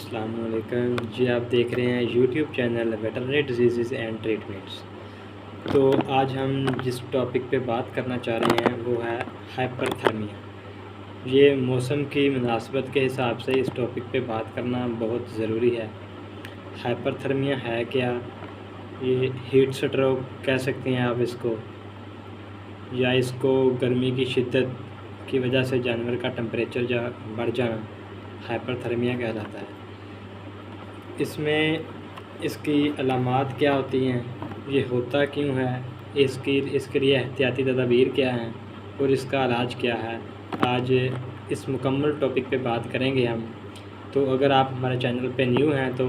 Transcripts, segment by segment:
अस्सलाम वालेकुम जी। आप देख रहे हैं YouTube channel veterinary disease and treatments. तो आज हम जिस टॉपिक पे बात करना चाह रहे हैं वो है हाइपरथर्मिया। ये मौसम की मुनासबत के हिसाब से इस टॉपिक पे बात करना बहुत ज़रूरी है। हाइपरथर्मिया है क्या? ये हीट स्ट्रोक कह सकते हैं आप इसको, या इसको गर्मी की शिद्दत की वजह से जानवर का टेम्परेचर बढ़ जाना हाइपरथर्मिया कहलाता है। इसमें इसकी अलामात क्या होती हैं, ये होता क्यों है, इसके लिए एहतियाती तदाबीर क्या हैं और इसका इलाज क्या है, आज इस मुकम्मल टॉपिक पे बात करेंगे हम। तो अगर आप हमारे चैनल पे न्यू हैं तो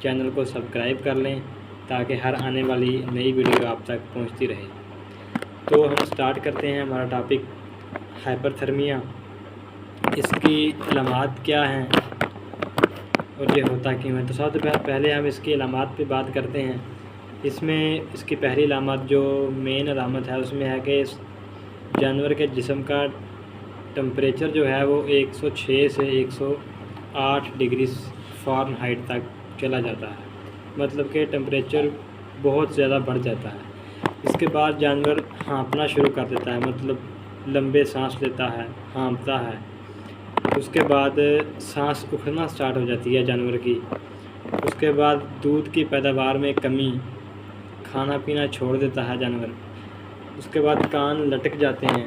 चैनल को सब्सक्राइब कर लें ताकि हर आने वाली नई वीडियो आप तक पहुंचती रहे। तो हम स्टार्ट करते हैं हमारा टॉपिक हाइपरथर्मिया। इसकी अलामात क्या हैं और ये होता क्यों है। तो सबसे पहले हम इसकी अलामात पे बात करते हैं। इसमें इसकी पहली अलामत जो मेन अलामत है उसमें है कि इस जानवर के जिस्म का टेम्परेचर जो है वो 106 से 108 डिग्री फ़ारेनहाइट तक चला जाता है, मतलब कि टेम्परेचर बहुत ज़्यादा बढ़ जाता है। इसके बाद जानवर हाँफना शुरू कर देता है, मतलब लंबे सांस लेता है, हाँफता है। उसके बाद सांस उखड़ना स्टार्ट हो जाती है जानवर की। उसके बाद दूध की पैदावार में कमी, खाना पीना छोड़ देता है जानवर। उसके बाद कान लटक जाते हैं,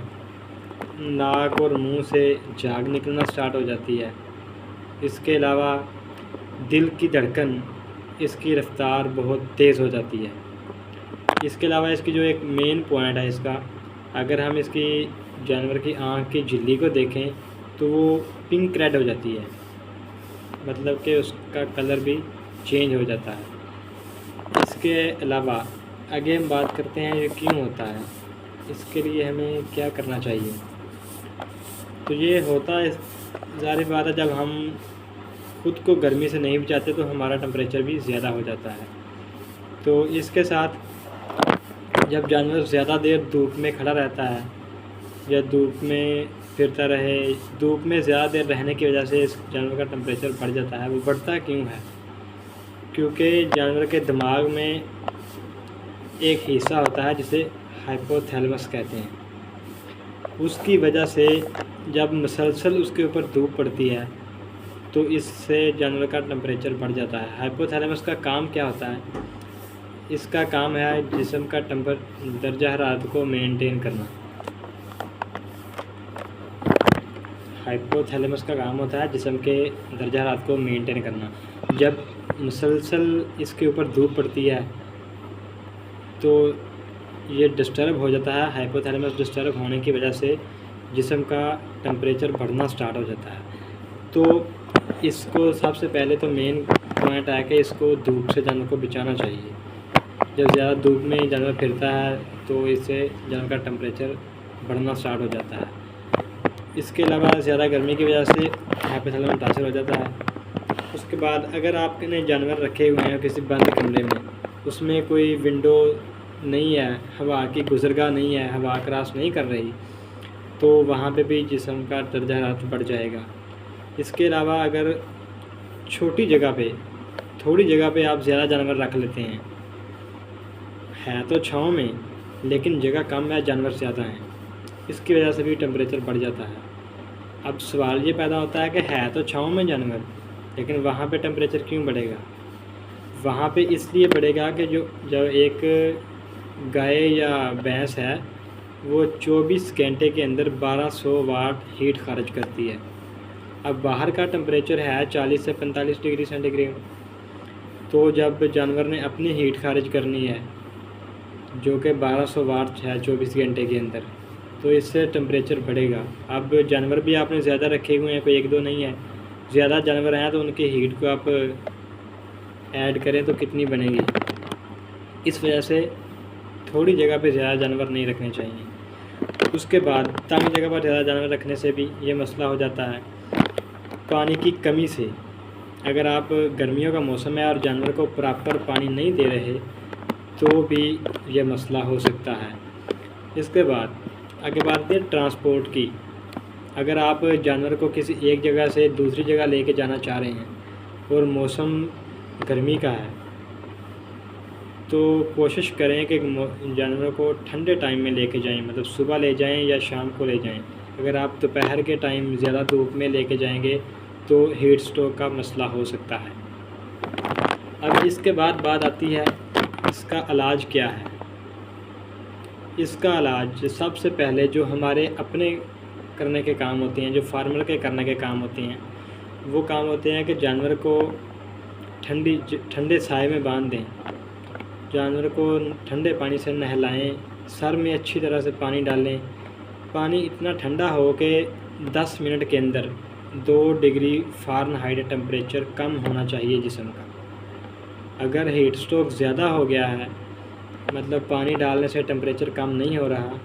नाक और मुंह से झाग निकलना स्टार्ट हो जाती है। इसके अलावा दिल की धड़कन, इसकी रफ्तार बहुत तेज़ हो जाती है। इसके अलावा इसकी जो एक मेन पॉइंट है इसका, अगर हम इसकी जानवर की आँख की झिल्ली को देखें तो वो पिंक रेड हो जाती है, मतलब कि उसका कलर भी चेंज हो जाता है। इसके अलावा आगे हम बात करते हैं ये क्यों होता है, इसके लिए हमें क्या करना चाहिए। तो ये होता है, ज़ाहिर बात है, जब हम खुद को गर्मी से नहीं बचाते तो हमारा टेम्परेचर भी ज़्यादा हो जाता है। तो इसके साथ जब जानवर ज़्यादा देर धूप में खड़ा रहता है या धूप में फिरता रहे, धूप में ज़्यादा देर रहने की वजह से इस जानवर का टेम्परेचर बढ़ जाता है। वो बढ़ता क्यों है? क्योंकि जानवर के दिमाग में एक हिस्सा होता है जिसे हाइपोथैलेमस कहते हैं। उसकी वजह से जब मुसलसल उसके ऊपर धूप पड़ती है तो इससे जानवर का टेम्परेचर बढ़ जाता है। हाइपोथैलेमस का काम क्या होता है? इसका काम है जिस्म का दर्जा हरारत को मेंटेन करना। हाइपोथैलेमस का काम होता है जिस्म के दर्जा हरारत को मेंटेन करना। जब मुसलसल इसके ऊपर धूप पड़ती है तो ये डिस्टर्ब हो जाता है। हाइपोथैलेमस डिस्टर्ब होने की वजह से जिस्म का टेम्परेचर बढ़ना स्टार्ट हो जाता है। तो इसको सबसे पहले तो मेन पॉइंट है कि इसको धूप से जानवर को बचाना चाहिए। जब ज़्यादा धूप में जानवर फिरता है तो इससे जानवर का टेम्परेचर बढ़ना स्टार्ट हो जाता है। इसके अलावा ज़्यादा गर्मी की वजह से हाइपोथैलेमस मुतासर हो जाता है। उसके बाद अगर आपने जानवर रखे हुए हैं किसी बंद कमरे में, उसमें कोई विंडो नहीं है, हवा की गुज़रगाह नहीं है, हवा क्रॉस नहीं कर रही, तो वहाँ पे भी जिस्म का दर्जा हरारत बढ़ जाएगा। इसके अलावा अगर छोटी जगह पे, थोड़ी जगह पे आप ज़्यादा जानवर रख लेते हैं, है तो छाँव में लेकिन जगह कम है, जानवर ज़्यादा हैं, इसकी वजह से भी टेम्परेचर बढ़ जाता है। अब सवाल ये पैदा होता है कि है तो छाँव में जानवर, लेकिन वहाँ पे टेम्परेचर क्यों बढ़ेगा? वहाँ पे इसलिए बढ़ेगा कि जब एक गाय या भैंस है वो 24 घंटे के अंदर 1200 वाट हीट खारिज करती है। अब बाहर का टेम्परेचर है 40 से 45 डिग्री सेंटीग्रेड, तो जब जानवर ने अपनी हीट खारिज करनी है जो कि 1200 वाट है 24 घंटे के अंदर, तो इससे टेम्परेचर बढ़ेगा। अब जानवर भी आपने ज़्यादा रखे हुए हैं, कोई एक दो नहीं है, ज़्यादा जानवर हैं, तो उनकी हीट को आप ऐड करें तो कितनी बनेगी। इस वजह से थोड़ी जगह पे ज़्यादा जानवर नहीं रखने चाहिए। उसके बाद तंग जगह पर ज़्यादा जानवर रखने से भी ये मसला हो जाता है पानी की कमी से। अगर आप गर्मियों का मौसम है और जानवर को प्रॉपर पानी नहीं दे रहे तो भी ये मसला हो सकता है। इसके बाद आगे बात है ट्रांसपोर्ट की। अगर आप जानवर को किसी एक जगह से दूसरी जगह लेके जाना चाह रहे हैं और मौसम गर्मी का है, तो कोशिश करें कि जानवरों को ठंडे टाइम में लेके जाएं, मतलब सुबह ले जाएं या शाम को ले जाएं। अगर आप दोपहर के टाइम ज़्यादा धूप में लेके जाएंगे तो हीट स्ट्रोक का मसला हो सकता है। अब इसके बाद बात आती है इसका इलाज क्या है। इसका इलाज सबसे पहले जो हमारे अपने करने के काम होते हैं, जो फार्मर के करने के काम होते हैं, वो काम होते हैं कि जानवर को ठंडे साए में बांध दें, जानवर को ठंडे पानी से नहलाएं, सर में अच्छी तरह से पानी डालें। पानी इतना ठंडा हो कि 10 मिनट के अंदर 2 डिग्री फ़ारेनहाइट टेम्परेचर कम होना चाहिए जिस्म का। अगर हीट स्ट्रोक ज़्यादा हो गया है, मतलब पानी डालने से टेम्परेचर कम नहीं हो रहा,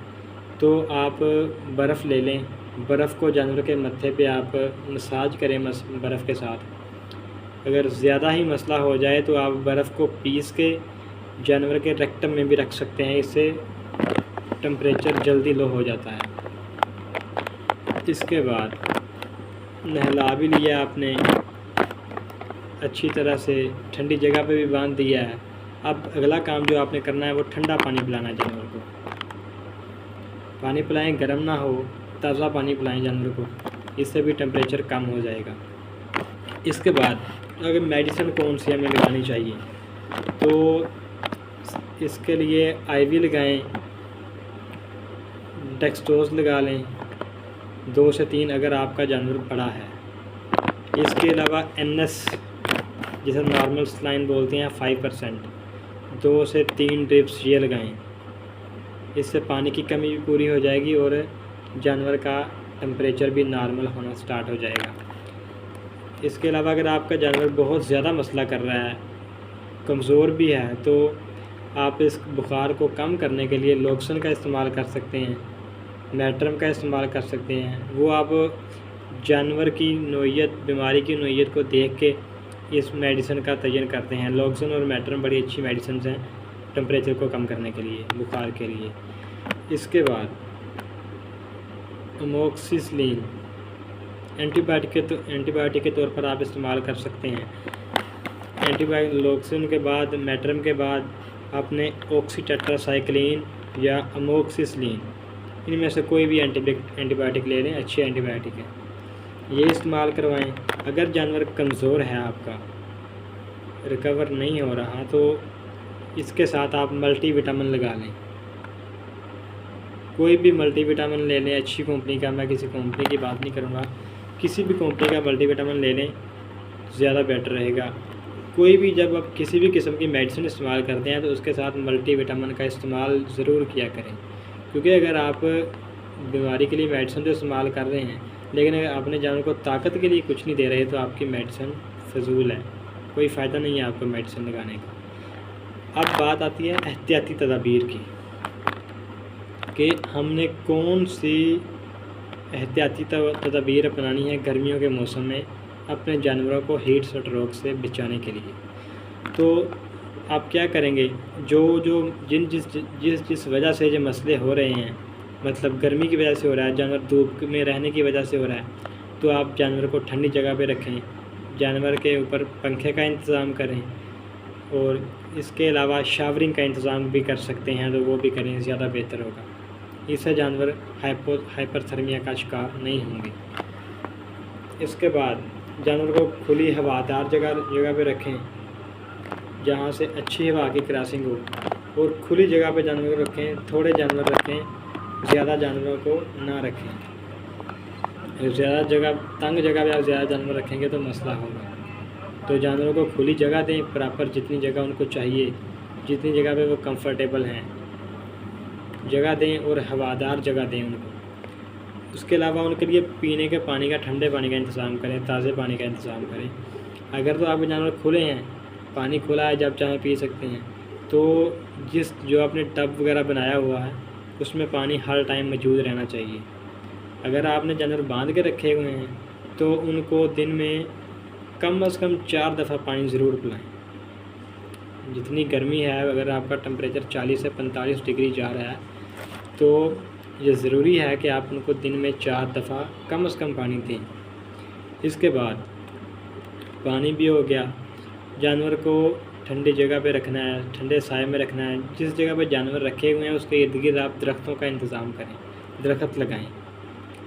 तो आप बर्फ़ ले लें। बर्फ़ को जानवर के मत्थे पे आप मसाज करें बर्फ़ के साथ। अगर ज़्यादा ही मसला हो जाए तो आप बर्फ़ को पीस के जानवर के रेक्टम में भी रख सकते हैं, इससे टेम्परेचर जल्दी लो हो जाता है। इसके बाद नहला भी लिया आपने, अच्छी तरह से ठंडी जगह पे भी बांध दिया है। अब अगला काम जो आपने करना है वो ठंडा पानी पिलाना है जानवर को। पानी पिलाएं, गर्म ना हो, ताज़ा पानी पिलाएं जानवर को, इससे भी टेम्परेचर कम हो जाएगा। इसके बाद अगर मेडिसिन कौन सी हमें लगानी चाहिए, तो इसके लिए IV लगाएं, डेक्सट्रोज लगा लें 2 से 3 अगर आपका जानवर बड़ा है। इसके अलावा NS जिसे नॉर्मल सलाइन बोलते हैं 5%, 2 से 3 ड्रिप्स ये लगाएं। इससे पानी की कमी भी पूरी हो जाएगी और जानवर का टेम्परेचर भी नॉर्मल होना स्टार्ट हो जाएगा। इसके अलावा अगर आपका जानवर बहुत ज़्यादा मसला कर रहा है, कमज़ोर भी है, तो आप इस बुखार को कम करने के लिए लोक्सन का इस्तेमाल कर सकते हैं, मैट्रम का इस्तेमाल कर सकते हैं। वो आप जानवर की नोयत, बीमारी की नोयत को देख के इस मेडिसिन का तयन करते हैं। लोक्सन और मैट्रम बड़ी अच्छी मेडिसिन हैं टेम्परेचर को कम करने के लिए, बुखार के लिए। इसके बाद अमोक्सिसिलिन एंटीबायोटिक के तौर पर आप इस्तेमाल कर सकते हैं। लोक्सन के बाद, मैट्रम के बाद आपने ऑक्सीटेट्रासाइक्लिन या अमोक्सिसिलिन, इनमें से कोई भी एंटीबायोटिक ले लें, अच्छी एंटीबायोटिक है, ये इस्तेमाल करवाएं। अगर जानवर कमज़ोर है, आपका रिकवर नहीं हो रहा, तो इसके साथ आप मल्टीविटामिन लगा लें। कोई भी मल्टीविटामिन ले लें अच्छी कंपनी का, मैं किसी कंपनी की बात नहीं करूँगा, किसी भी कंपनी का मल्टीविटामिन ले लें, ज़्यादा बेटर रहेगा। कोई भी जब आप किसी भी किस्म की मेडिसिन इस्तेमाल करते हैं तो उसके साथ मल्टीविटामिन का इस्तेमाल ज़रूर किया करें, क्योंकि अगर आप बीमारी के लिए मेडिसिन तो इस्तेमाल कर रहे हैं, लेकिन अगर अपने जानवर को ताकत के लिए कुछ नहीं दे रहे तो आपकी मेडिसिन फजूल है, कोई फ़ायदा नहीं है आपको मेडिसिन लगाने का। अब बात आती है एहतियाती तदाबीर की, कि हमने कौन सी एहतियाती तदाबीर अपनानी है गर्मियों के मौसम में अपने जानवरों को हीट स्ट्रोक से बचाने के लिए। तो आप क्या करेंगे, जिस वजह से जो मसले हो रहे हैं, मतलब गर्मी की वजह से हो रहा है, जानवर धूप में रहने की वजह से हो रहा है, तो आप जानवर को ठंडी जगह पे रखें, जानवर के ऊपर पंखे का इंतज़ाम करें, और इसके अलावा शावरिंग का इंतज़ाम भी कर सकते हैं, तो वो भी करें, ज़्यादा बेहतर होगा। इससे जानवर हाइपरथर्मिया का शिकार नहीं होंगे। इसके बाद जानवर को खुली हवादार जगह पे रखें, जहाँ से अच्छी हवा की क्रॉसिंग हो, और खुली जगह पे जानवर को रखें। थोड़े जानवर रखें, ज़्यादा जानवरों को ना रखें। ज़्यादा जगह, तंग जगह पे आप ज़्यादा जानवर रखेंगे तो मसला होगा। तो जानवरों को खुली जगह दें, प्रॉपर जितनी जगह उनको चाहिए, जितनी जगह पे वो कंफर्टेबल हैं जगह दें, और हवादार जगह दें उनको। उसके अलावा उनके लिए पीने के पानी का, ठंडे पानी का इंतज़ाम करें, ताज़े पानी का इंतज़ाम करें। अगर तो आपके जानवर खुले हैं, पानी खुला है, जब चाहें पी सकते हैं, तो जो आपने टब वगैरह बनाया हुआ है उसमें पानी हर टाइम मौजूद रहना चाहिए। अगर आपने जानवर बांध के रखे हुए हैं तो उनको दिन में कम से कम 4 दफ़ा पानी ज़रूर पिलाएं। जितनी गर्मी है, अगर आपका टेम्परेचर 40 से 45 डिग्री जा रहा है, तो ये ज़रूरी है कि आप उनको दिन में 4 दफ़ा कम से कम पानी दें। इसके बाद पानी भी हो गया। जानवर को ठंडी जगह पे रखना है, ठंडे साए में रखना है। जिस जगह पे जानवर रखे हुए हैं उसके इर्द गिर्द आप दरख्तों का इंतज़ाम करें, दरख्त लगाएं।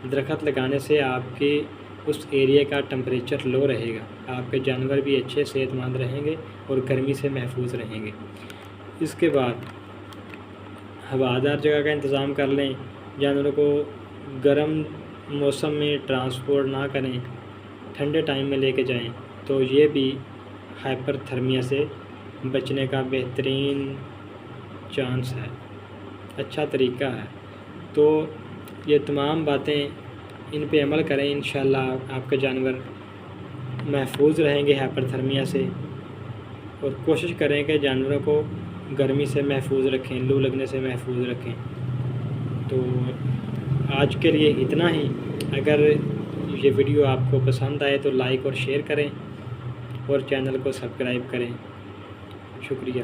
दरख्त लगाने से आपके उस एरिया का टेम्परेचर लो रहेगा, आपके जानवर भी अच्छे सेहतमंद रहेंगे और गर्मी से महफूज रहेंगे। इसके बाद हवादार जगह का इंतज़ाम कर लें। जानवरों को गर्म मौसम में ट्रांसपोर्ट ना करें, ठंडे टाइम में लेके जाएं, तो ये भी हाइपरथर्मिया से बचने का बेहतरीन चांस है, अच्छा तरीका है। तो ये तमाम बातें इन पे अमल करें, इंशाल्लाह आपके जानवर महफूज रहेंगे हाइपरथर्मिया से। और कोशिश करें कि जानवरों को गर्मी से महफूज रखें, लू लगने से महफूज रखें। तो आज के लिए इतना ही। अगर ये वीडियो आपको पसंद आए तो लाइक और शेयर करें और चैनल को सब्सक्राइब करें। शुक्रिया।